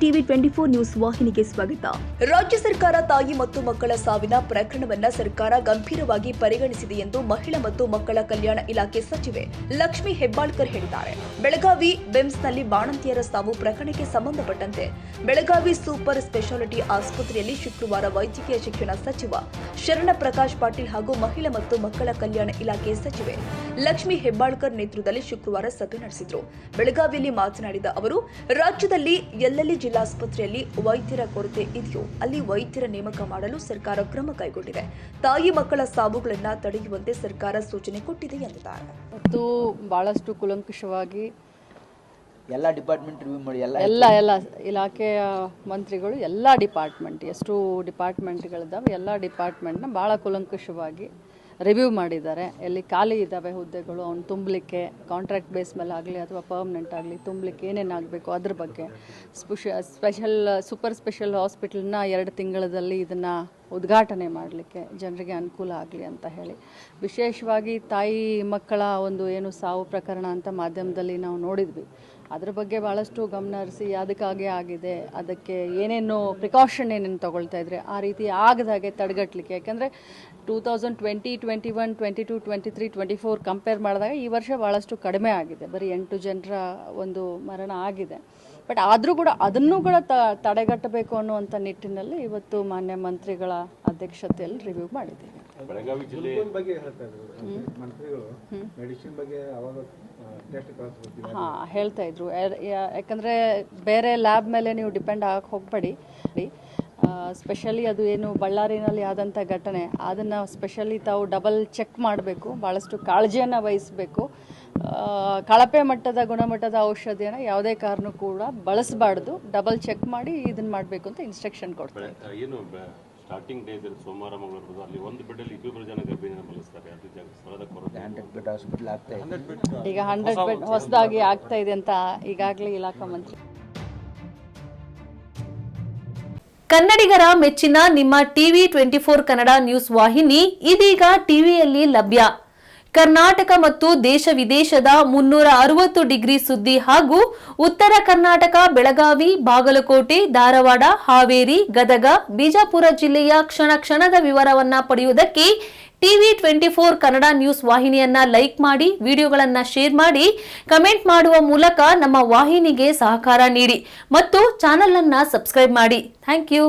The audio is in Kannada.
ಟಿವಿ 24 ನ್ಯೂಸ್ ವಾಹಿನಿಗೆ ಸ್ವಾಗತ. ರಾಜ್ಯ ಸರ್ಕಾರ ತಾಯಿ ಮತ್ತು ಮಕ್ಕಳ ಸಾವಿನ ಪ್ರಕರಣವನ್ನ ಸರ್ಕಾರ ಗಂಭೀರವಾಗಿ ಪರಿಗಣಿಸಿದೆ ಎಂದು ಮಹಿಳಾ ಮತ್ತು ಮಕ್ಕಳ ಕಲ್ಯಾಣ ಇಲಾಖೆ ಸಚಿವೆ ಲಕ್ಷ್ಮಿ ಹೆಬ್ಬಾಳ್ಕರ್ ಹೇಳಿದ್ದಾರೆ. ಬೆಳಗಾವಿ ಬೆಮ್ಸ್ನಲ್ಲಿ ಬಾಣಂತಿಯರ ಸಾವು ಪ್ರಕರಣಕ್ಕೆ ಸಂಬಂಧಪಟ್ಟಂತೆ ಬೆಳಗಾವಿ ಸೂಪರ್ ಸ್ಪೆಷಾಲಿಟಿ ಆಸ್ಪತ್ರೆಯಲ್ಲಿ ಶುಕ್ರವಾರ ವೈದ್ಯಕೀಯ ಶಿಕ್ಷಣ ಸಚಿವ ಶರಣ ಪ್ರಕಾಶ್ ಪಾಟೀಲ್ ಹಾಗೂ ಮಹಿಳಾ ಮತ್ತು ಮಕ್ಕಳ ಕಲ್ಯಾಣ ಇಲಾಖೆ ಸಚಿವೆ ಲಕ್ಷ್ಮಿ ಹೆಬ್ಬಾಳ್ಕರ್ ನೇತೃತ್ವದಲ್ಲಿ ಶುಕ್ರವಾರ ಸಭೆ ನಡೆಸಿದರು. ಬೆಳಗಾವಿಯಲ್ಲಿ ಮಾತನಾಡಿದ ಅವರು, ರಾಜ್ಯದಲ್ಲಿ ಎಲ್ಲೆಲ್ಲಿ ಜಿಲ್ಲಾಸ್ಪತ್ರೆಯಲ್ಲಿ ವೈದ್ಯರ ಕೊರತೆ ಇದೆಯೋ ಅಲ್ಲಿ ವೈದ್ಯರ ನೇಮಕ ಮಾಡಲು ಸರ್ಕಾರ ಕ್ರಮ ಕೈಗೊಂಡಿದೆ. ತಾಯಿ ಮಕ್ಕಳ ಸಾವುಗಳನ್ನು ತಡೆಯುವಂತೆ ಸರ್ಕಾರ ಸೂಚನೆ ಕೊಟ್ಟಿದೆ ಎಂದಿದ್ದಾರೆ. ಮತ್ತು ಬಹಳಷ್ಟು ಕೂಲಂಕಷವಾಗಿ ಎಲ್ಲ ಡಿಪಾರ್ಟ್ಮೆಂಟ್ ರಿವ್ಯೂ ಮಾಡಿ ಎಲ್ಲ ಇಲಾಖೆಯ ಮಂತ್ರಿಗಳು ಎಲ್ಲ ಡಿಪಾರ್ಟ್ಮೆಂಟ್ ಎಷ್ಟು ಡಿಪಾರ್ಟ್ಮೆಂಟ್ಗಳಿದ್ದಾವೆ ಎಲ್ಲ ಡಿಪಾರ್ಟ್ಮೆಂಟ್ನ ಭಾಳ ಕೂಲಂಕಷವಾಗಿ ರಿವ್ಯೂ ಮಾಡಿದ್ದಾರೆ. ಎಲ್ಲಿ ಖಾಲಿ ಇದ್ದಾವೆ ಹುದ್ದೆಗಳು ಅವ್ನು ತುಂಬಲಿಕ್ಕೆ ಕಾಂಟ್ರಾಕ್ಟ್ ಬೇಸ್ ಮೇಲೆ ಆಗಲಿ ಅಥವಾ ಪರ್ಮನೆಂಟ್ ಆಗಲಿ ತುಂಬಲಿಕ್ಕೆ ಏನೇನಾಗಬೇಕು ಅದ್ರ ಬಗ್ಗೆ ಸೂಪರ್ ಸ್ಪೆಷಲ್ ಹಾಸ್ಪಿಟಲ್ನ 2 ತಿಂಗಳಲ್ಲಿ ಇದನ್ನು ಉದ್ಘಾಟನೆ ಮಾಡಲಿಕ್ಕೆ ಜನರಿಗೆ ಅನುಕೂಲ ಆಗಲಿ ಅಂತ ಹೇಳಿ ವಿಶೇಷವಾಗಿ ತಾಯಿ ಮಕ್ಕಳ ಒಂದು ಏನು ಸಾವು ಪ್ರಕರಣ ಅಂತ ಮಾಧ್ಯಮದಲ್ಲಿ ನಾವು ನೋಡಿದ್ವಿ. ಅದ್ರ ಬಗ್ಗೆ ಭಾಳಷ್ಟು ಗಮನ ಹರಿಸಿ ಅದಕ್ಕಾಗೆ ಆಗಿದೆ, ಅದಕ್ಕೆ ಏನೇನು ಪ್ರಿಕಾಷನ್ ಏನೇನು ತೊಗೊಳ್ತಾ ಇದ್ರೆ ಆ ರೀತಿ ಆಗದಾಗೆ ತಡೆಗಟ್ಟಲಿಕ್ಕೆ. ಯಾಕೆಂದರೆ 2020, 21, 22, 23, 24 ಕಂಪೇರ್ ಮಾಡಿದಾಗ ಈ ವರ್ಷ ಭಾಳಷ್ಟು ಕಡಿಮೆ ಆಗಿದೆ. ಬರೀ 8 ಜನರ ಒಂದು ಮರಣ ಆಗಿದೆ. ಬಟ್ ಆದರೂ ಕೂಡ ಅದನ್ನು ಕೂಡ ತಡೆಗಟ್ಟಬೇಕು ಅನ್ನುವಂಥ ನಿಟ್ಟಿನಲ್ಲಿ ಇವತ್ತು ಮಾನ್ಯ ಮಂತ್ರಿಗಳ ಅಧ್ಯಕ್ಷತೆಯಲ್ಲಿ ರಿವ್ಯೂ ಮಾಡಿದ್ದೀವಿ. ಬೆಳಗಾವಿ ಜಿಲ್ಲೆ ಬಗ್ಗೆ ಹೇಳ್ತಾ ಇದ್ರು ಮಂತ್ರಿಗಳು ಮೆಡಿಸಿನ್ ಬಗ್ಗೆ ಅವಾಗ ಹೇಳ್ತಾ ಇದ್ರು. ಯಾಕಂದರೆ ಬೇರೆ ಲ್ಯಾಬ್ ಮೇಲೆ ನೀವು ಡಿಪೆಂಡ್ ಆಗಕ್ಕೆ ಹೋಗಬೇಡಿ. ಸ್ಪೆಷಲಿ ಅದು ಏನು ಬಳ್ಳಾರಿನಲ್ಲಿ ಆದಂಥ ಘಟನೆ ಅದನ್ನು ಸ್ಪೆಷಲಿ ತಾವು ಡಬಲ್ ಚೆಕ್ ಮಾಡಬೇಕು, ಭಾಳಷ್ಟು ಕಾಳಜಿಯನ್ನು ವಹಿಸಬೇಕು. ಕಳಪೆ ಮಟ್ಟದ ಗುಣಮಟ್ಟದ ಔಷಧಿಯನ್ನು ಯಾವುದೇ ಕಾರಣಕ್ಕೂ ಕೂಡ ಬಳಸಬಾರ್ದು, ಡಬಲ್ ಚೆಕ್ ಮಾಡಿ ಇದನ್ನು ಮಾಡಬೇಕು ಅಂತ ಇನ್ಸ್ಟ್ರಕ್ಷನ್ ಕೊಡ್ತಾರೆ. ಸ್ಟಾರ್ಟಿಂಗ್ ಡೇ ಸೋಮವಾರ ಮಂಗಳೂರು ಅಲ್ಲಿ ಒಂದು ಬೆಡ್ಡಲ್ಲಿ 2 ಜನ ಗರ್ಭಿಣಿಯನ್ನು ಮಲಗಿಸ್ತಾರೆ. ಅದು ಸ್ಥಳದ ಕೊರತೆ 100 ಬೆಡ್ ಹಾಸ್ಪಿಟಲ್ ಆಗ್ತಾ ಇದೆ. ಈಗ 100 ಬೆಡ್ ಹೊಸದಾಗಿ ಆಗ್ತಾ ಇದೆ ಅಂತ ಈಗಾಗಲೇ ಇಲಾಖಾ ಮಂತ್ರಿ. ಕನ್ನಡಿಗರ ಮೆಚ್ಚಿನ ನಿಮ್ಮ ಟಿವಿ 24 ಕನ್ನಡ ನ್ಯೂಸ್ ವಾಹಿನಿ ಇದೀಗ ಟಿವಿಯಲ್ಲಿ ಲಭ್ಯ. ಕರ್ನಾಟಕ ಮತ್ತು ದೇಶ ವಿದೇಶದ 360 ಡಿಗ್ರಿ ಸುದ್ದಿ ಹಾಗೂ ಉತ್ತರ ಕರ್ನಾಟಕ, ಬೆಳಗಾವಿ, ಬಾಗಲಕೋಟೆ, ಧಾರವಾಡ, ಹಾವೇರಿ, ಗದಗ, ಬಿಜಾಪುರ ಜಿಲ್ಲೆಯ ಕ್ಷಣ ಕ್ಷಣದ ವಿವರವನ್ನ ಪಡೆಯುವುದಕ್ಕೆ ಟಿವಿ 24 ಕನ್ನಡ ನ್ಯೂಸ್ ವಾಹಿನಿಯನ್ನ ಲೈಕ್ ಮಾಡಿ, ವಿಡಿಯೋಗಳನ್ನ ಶೇರ್ ಮಾಡಿ, ಕಮೆಂಟ್ ಮಾಡುವ ಮೂಲಕ ನಮ್ಮ ವಾಹಿನಿಗೆ ಸಹಕಾರ ನೀಡಿ ಮತ್ತು ಚಾನೆಲ್ ಅನ್ನ ಸಬ್ಸ್ಕ್ರೈಬ್ ಮಾಡಿ. Thank you.